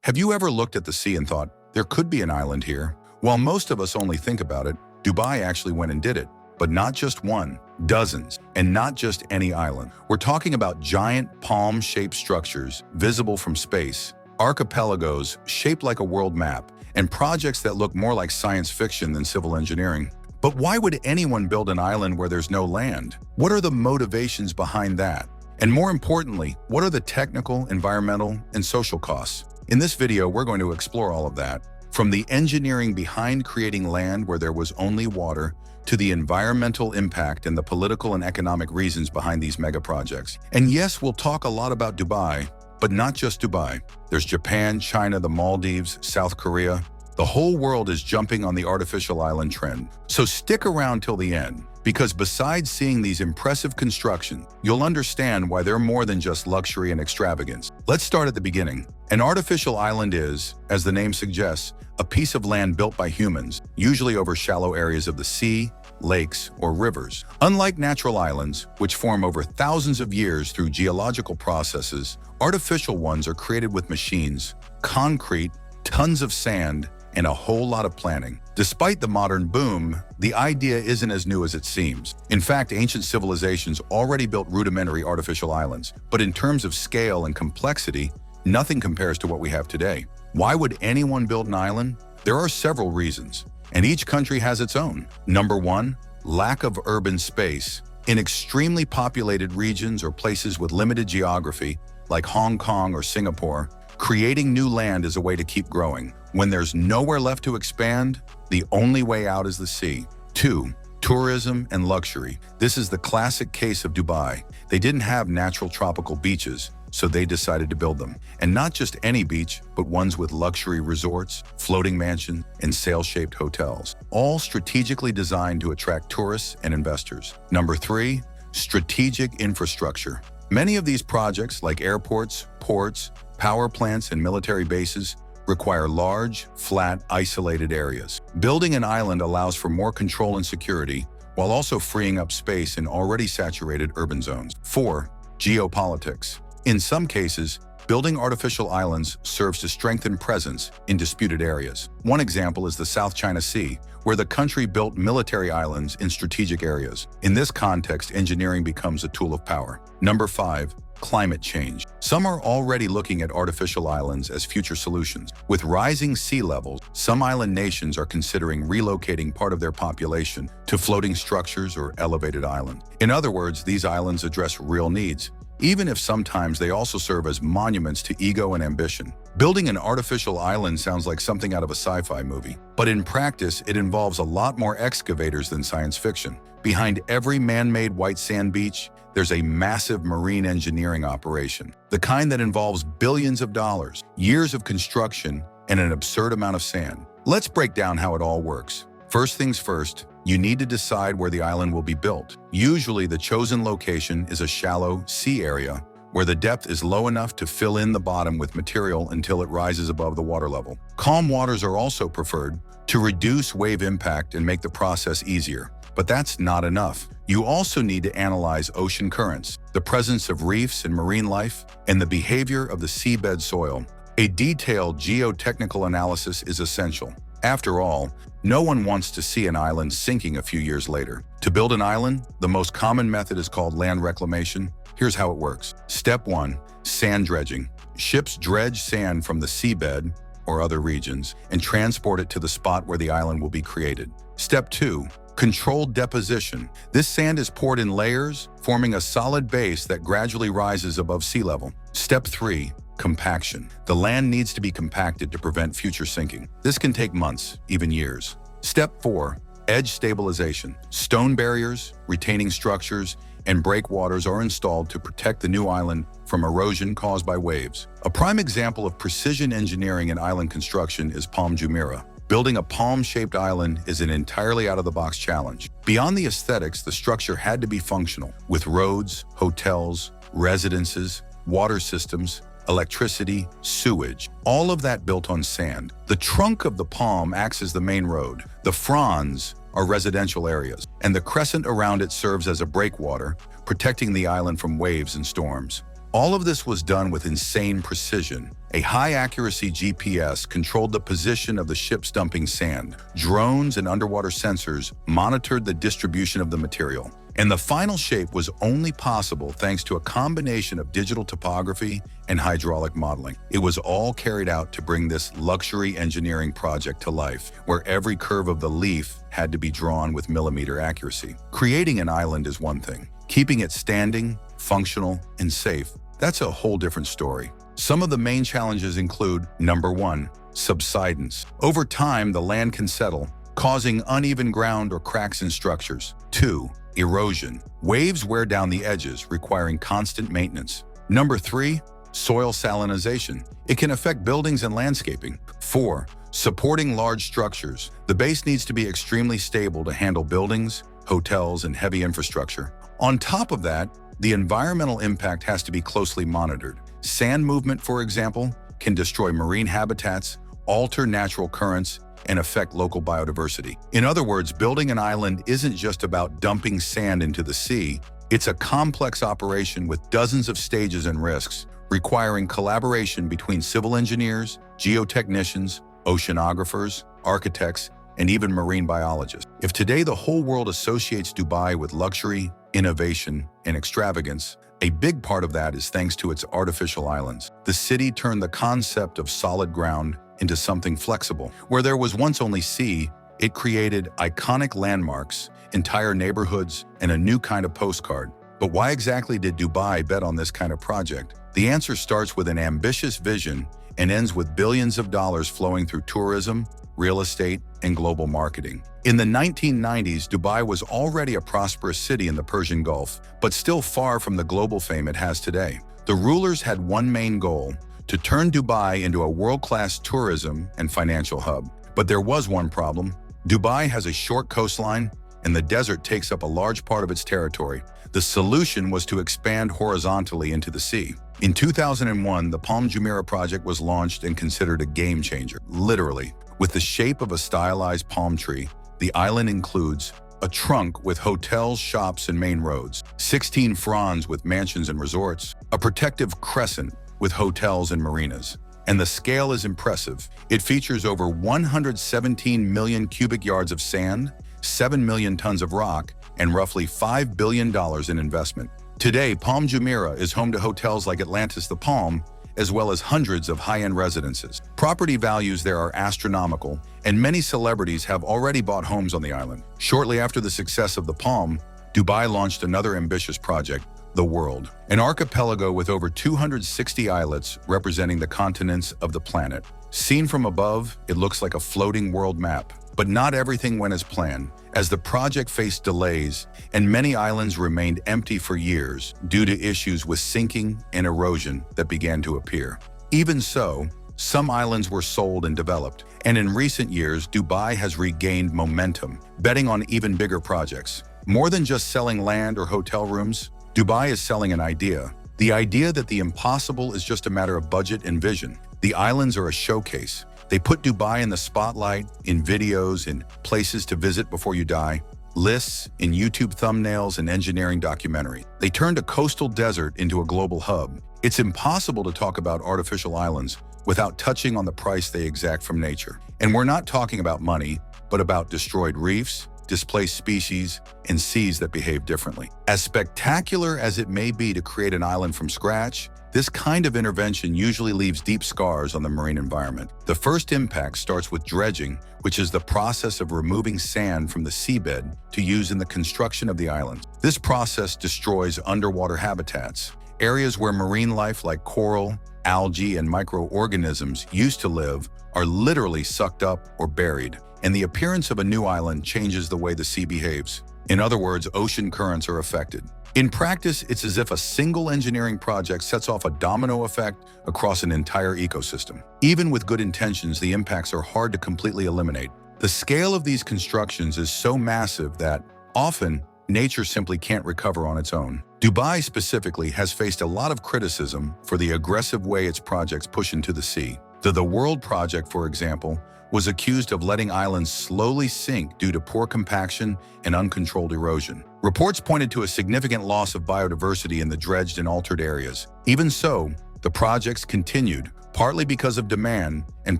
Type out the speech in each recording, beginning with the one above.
Have you ever looked at the sea and thought, there could be an island here? While most of us only think about it, Dubai actually went and did it. But not just one, dozens, and not just any island. We're talking about giant palm-shaped structures visible from space, archipelagos shaped like a world map, and projects that look more like science fiction than civil engineering. But why would anyone build an island where there's no land? What are the motivations behind that? And more importantly, what are the technical, environmental, and social costs? In this video, we're going to explore all of that, from the engineering behind creating land where there was only water, to the environmental impact and the political and economic reasons behind these mega projects. And yes, we'll talk a lot about Dubai, but not just Dubai. There's Japan, China, the Maldives, South Korea. The whole world is jumping on the artificial island trend. So stick around till the end, because besides seeing these impressive constructions, you'll understand why they're more than just luxury and extravagance. Let's start at the beginning. An artificial island is, as the name suggests, a piece of land built by humans, usually over shallow areas of the sea, lakes, or rivers. Unlike natural islands, which form over thousands of years through geological processes, artificial ones are created with machines, concrete, tons of sand, and a whole lot of planning. Despite the modern boom, the idea isn't as new as it seems. In fact, ancient civilizations already built rudimentary artificial islands, but in terms of scale and complexity, nothing compares to what we have today. Why would anyone build an island? There are several reasons, and each country has its own. Number one, lack of urban space. In extremely populated regions or places with limited geography, like Hong Kong or Singapore, creating new land is a way to keep growing. When there's nowhere left to expand, the only way out is the sea. Two, tourism and luxury. This is the classic case of Dubai. They didn't have natural tropical beaches, so they decided to build them. And not just any beach, but ones with luxury resorts, floating mansions, and sail-shaped hotels, all strategically designed to attract tourists and investors. Number three, strategic infrastructure. Many of these projects, like airports, ports, power plants, and military bases, require large, flat, isolated areas. Building an island allows for more control and security, while also freeing up space in already saturated urban zones. 4. Geopolitics. In some cases, building artificial islands serves to strengthen presence in disputed areas. One example is the South China Sea, where the country built military islands in strategic areas. In this context, engineering becomes a tool of power. Number 5. Climate change. Some are already looking at artificial islands as future solutions. With rising sea levels, some island nations are considering relocating part of their population to floating structures or elevated islands. In other words, these islands address real needs, even if sometimes they also serve as monuments to ego and ambition. Building an artificial island sounds like something out of a sci-fi movie, but in practice, it involves a lot more excavators than science fiction. Behind every man-made white sand beach, there's a massive marine engineering operation, the kind that involves billions of dollars, years of construction, and an absurd amount of sand. Let's break down how it all works. First things first, you need to decide where the island will be built. Usually, the chosen location is a shallow sea area where the depth is low enough to fill in the bottom with material until it rises above the water level. Calm waters are also preferred to reduce wave impact and make the process easier. But that's not enough. You also need to analyze ocean currents, the presence of reefs and marine life, and the behavior of the seabed soil. A detailed geotechnical analysis is essential. After all, no one wants to see an island sinking a few years later. To build an island, the most common method is called land reclamation. Here's how it works. Step 1. Sand dredging. Ships dredge sand from the seabed or other regions and transport it to the spot where the island will be created. Step 2. Controlled deposition. This sand is poured in layers, forming a solid base that gradually rises above sea level. Step 3. Compaction. The land needs to be compacted to prevent future sinking. This can take months, even years. Step 4. Edge stabilization. Stone barriers, retaining structures, and breakwaters are installed to protect the new island from erosion caused by waves. A prime example of precision engineering in island construction is Palm Jumeirah. Building a palm-shaped island is an entirely out-of-the-box challenge. Beyond the aesthetics, the structure had to be functional, with roads, hotels, residences, water systems, electricity, sewage, all of that built on sand. The trunk of the palm acts as the main road. The fronds are residential areas, and the crescent around it serves as a breakwater, protecting the island from waves and storms. All of this was done with insane precision. A high-accuracy GPS controlled the position of the ships dumping sand. Drones and underwater sensors monitored the distribution of the material. And the final shape was only possible thanks to a combination of digital topography and hydraulic modeling. It was all carried out to bring this luxury engineering project to life, where every curve of the leaf had to be drawn with millimeter accuracy. Creating an island is one thing. Keeping it standing, functional, and safe, that's a whole different story. Some of the main challenges include, number 1, subsidence. Over time, the land can settle, causing uneven ground or cracks in structures. 2, erosion. Waves wear down the edges, requiring constant maintenance. Number 3, soil salinization. It can affect buildings and landscaping. 4, supporting large structures. The base needs to be extremely stable to handle buildings, hotels, and heavy infrastructure. On top of that, the environmental impact has to be closely monitored. Sand movement, for example, can destroy marine habitats, alter natural currents, and affect local biodiversity. In other words, building an island isn't just about dumping sand into the sea. It's a complex operation with dozens of stages and risks, requiring collaboration between civil engineers, geotechnicians, oceanographers, architects, and even marine biologists. If today the whole world associates Dubai with luxury, innovation, and extravagance, a big part of that is thanks to its artificial islands. The city turned the concept of solid ground into something flexible. Where there was once only sea, it created iconic landmarks, entire neighborhoods, and a new kind of postcard. But why exactly did Dubai bet on this kind of project? The answer starts with an ambitious vision and ends with billions of dollars flowing through tourism, real estate, and global marketing. In the 1990s, Dubai was already a prosperous city in the Persian Gulf, but still far from the global fame it has today. The rulers had one main goal: to turn Dubai into a world-class tourism and financial hub. But there was one problem. Dubai has a short coastline, and the desert takes up a large part of its territory. The solution was to expand horizontally into the sea. In 2001, the Palm Jumeirah project was launched and considered a game changer, literally. With the shape of a stylized palm tree, the island includes a trunk with hotels, shops, and main roads, 16 fronds with mansions and resorts, a protective crescent with hotels and marinas. And the scale is impressive. It features over 117 million cubic yards of sand, 7 million tons of rock, and roughly $5 billion in investment. Today, Palm Jumeirah is home to hotels like Atlantis the Palm, as well as hundreds of high-end residences. Property values there are astronomical, and many celebrities have already bought homes on the island. Shortly after the success of the Palm, Dubai launched another ambitious project, the World, an archipelago with over 260 islets representing the continents of the planet. Seen from above, it looks like a floating world map. But not everything went as planned, as the project faced delays and many islands remained empty for years due to issues with sinking and erosion that began to appear. Even so, some islands were sold and developed, and in recent years, Dubai has regained momentum, betting on even bigger projects. More than just selling land or hotel rooms, Dubai is selling an idea. The idea that the impossible is just a matter of budget and vision. The islands are a showcase. They put Dubai in the spotlight, in videos, in places to visit before you die, lists, in YouTube thumbnails and engineering documentaries. They turned a coastal desert into a global hub. It's impossible to talk about artificial islands without touching on the price they exact from nature. And we're not talking about money, but about destroyed reefs, displaced species, and seas that behave differently. As spectacular as it may be to create an island from scratch, this kind of intervention usually leaves deep scars on the marine environment. The first impact starts with dredging, which is the process of removing sand from the seabed to use in the construction of the islands. This process destroys underwater habitats. Areas where marine life like coral, algae, and microorganisms used to live are literally sucked up or buried, and the appearance of a new island changes the way the sea behaves. In other words, ocean currents are affected. In practice, it's as if a single engineering project sets off a domino effect across an entire ecosystem. Even with good intentions, the impacts are hard to completely eliminate. The scale of these constructions is so massive that, often, nature simply can't recover on its own. Dubai specifically has faced a lot of criticism for the aggressive way its projects push into the sea. The World project, for example, was accused of letting islands slowly sink due to poor compaction and uncontrolled erosion. Reports pointed to a significant loss of biodiversity in the dredged and altered areas. Even so, the projects continued, partly because of demand and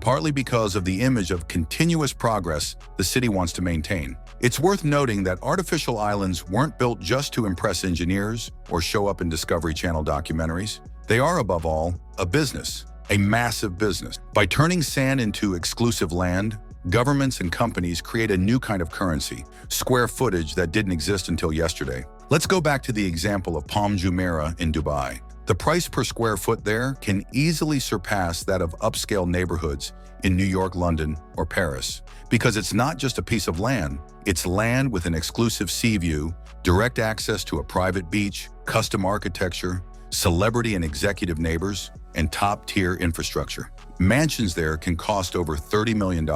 partly because of the image of continuous progress the city wants to maintain. It's worth noting that artificial islands weren't built just to impress engineers or show up in Discovery Channel documentaries. They are, above all, a business, a massive business. By turning sand into exclusive land, governments and companies create a new kind of currency, square footage that didn't exist until yesterday. Let's go back to the example of Palm Jumeirah in Dubai. The price per square foot there can easily surpass that of upscale neighborhoods in New York, London, or Paris. Because it's not just a piece of land, it's land with an exclusive sea view, direct access to a private beach, custom architecture, celebrity and executive neighbors, and top-tier infrastructure. Mansions there can cost over $30 million.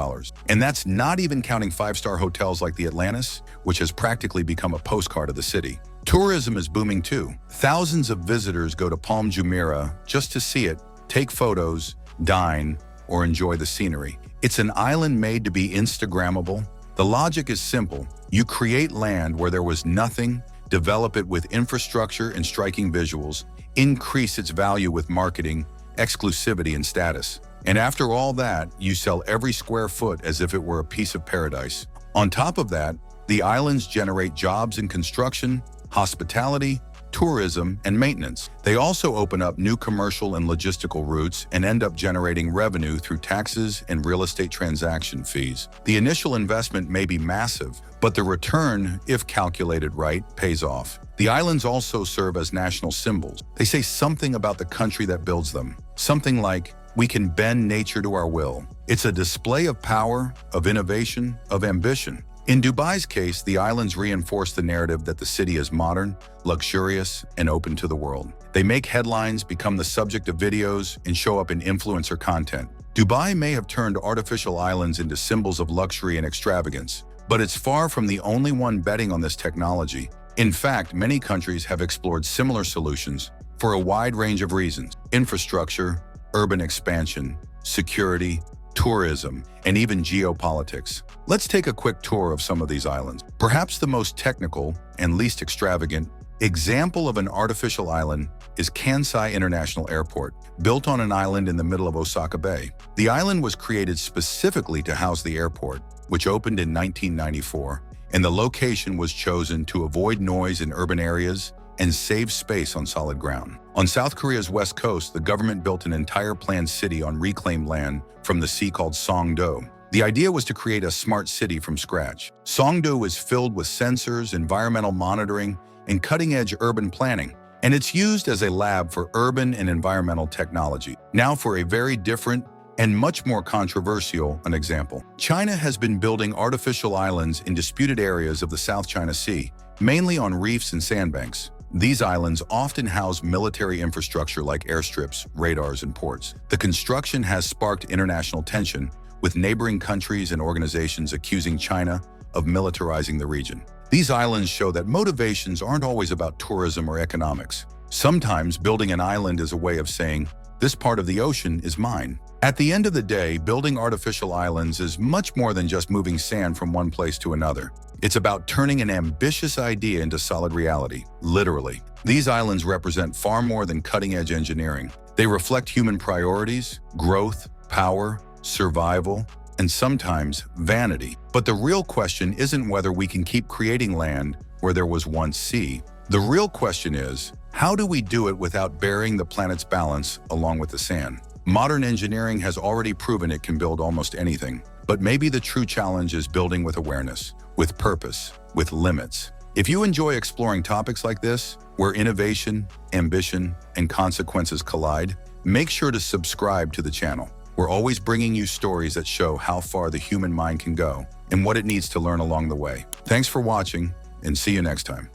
And that's not even counting five-star hotels like the Atlantis, which has practically become a postcard of the city. Tourism is booming too. Thousands of visitors go to Palm Jumeirah just to see it, take photos, dine, or enjoy the scenery. It's an island made to be Instagrammable. The logic is simple. You create land where there was nothing, develop it with infrastructure and striking visuals, increase its value with marketing, exclusivity, and status. And after all that, you sell every square foot as if it were a piece of paradise. On top of that, the islands generate jobs in construction, hospitality, tourism, and maintenance. They also open up new commercial and logistical routes and end up generating revenue through taxes and real estate transaction fees. The initial investment may be massive, but the return, if calculated right, pays off. The islands also serve as national symbols. They say something about the country that builds them. Something like, we can bend nature to our will. It's a display of power, of innovation, of ambition. In Dubai's case, the islands reinforce the narrative that the city is modern, luxurious, and open to the world. They make headlines, become the subject of videos, and show up in influencer content. Dubai may have turned artificial islands into symbols of luxury and extravagance, but it's far from the only one betting on this technology. In fact, many countries have explored similar solutions for a wide range of reasons: infrastructure, urban expansion, security, tourism, and even geopolitics. Let's take a quick tour of some of these islands. Perhaps the most technical and least extravagant example of an artificial island is Kansai International Airport, built on an island in the middle of Osaka Bay. The island was created specifically to house the airport, which opened in 1994, and the location was chosen to avoid noise in urban areas and save space on solid ground. On South Korea's west coast, the government built an entire planned city on reclaimed land from the sea called Songdo. The idea was to create a smart city from scratch. Songdo is filled with sensors, environmental monitoring, and cutting-edge urban planning, and it's used as a lab for urban and environmental technology. Now for a very different and much more controversial an example. China has been building artificial islands in disputed areas of the South China Sea, mainly on reefs and sandbanks. These islands often house military infrastructure like airstrips, radars, and ports. The construction has sparked international tension, with neighboring countries and organizations accusing China of militarizing the region. These islands show that motivations aren't always about tourism or economics. Sometimes building an island is a way of saying, this part of the ocean is mine. At the end of the day, building artificial islands is much more than just moving sand from one place to another. It's about turning an ambitious idea into solid reality, literally. These islands represent far more than cutting-edge engineering. They reflect human priorities, growth, power, survival, and sometimes vanity. But the real question isn't whether we can keep creating land where there was once sea. The real question is, how do we do it without burying the planet's balance along with the sand? Modern engineering has already proven it can build almost anything. But maybe the true challenge is building with awareness, with purpose, with limits. If you enjoy exploring topics like this, where innovation, ambition, and consequences collide, make sure to subscribe to the channel. We're always bringing you stories that show how far the human mind can go and what it needs to learn along the way. Thanks for watching, and see you next time.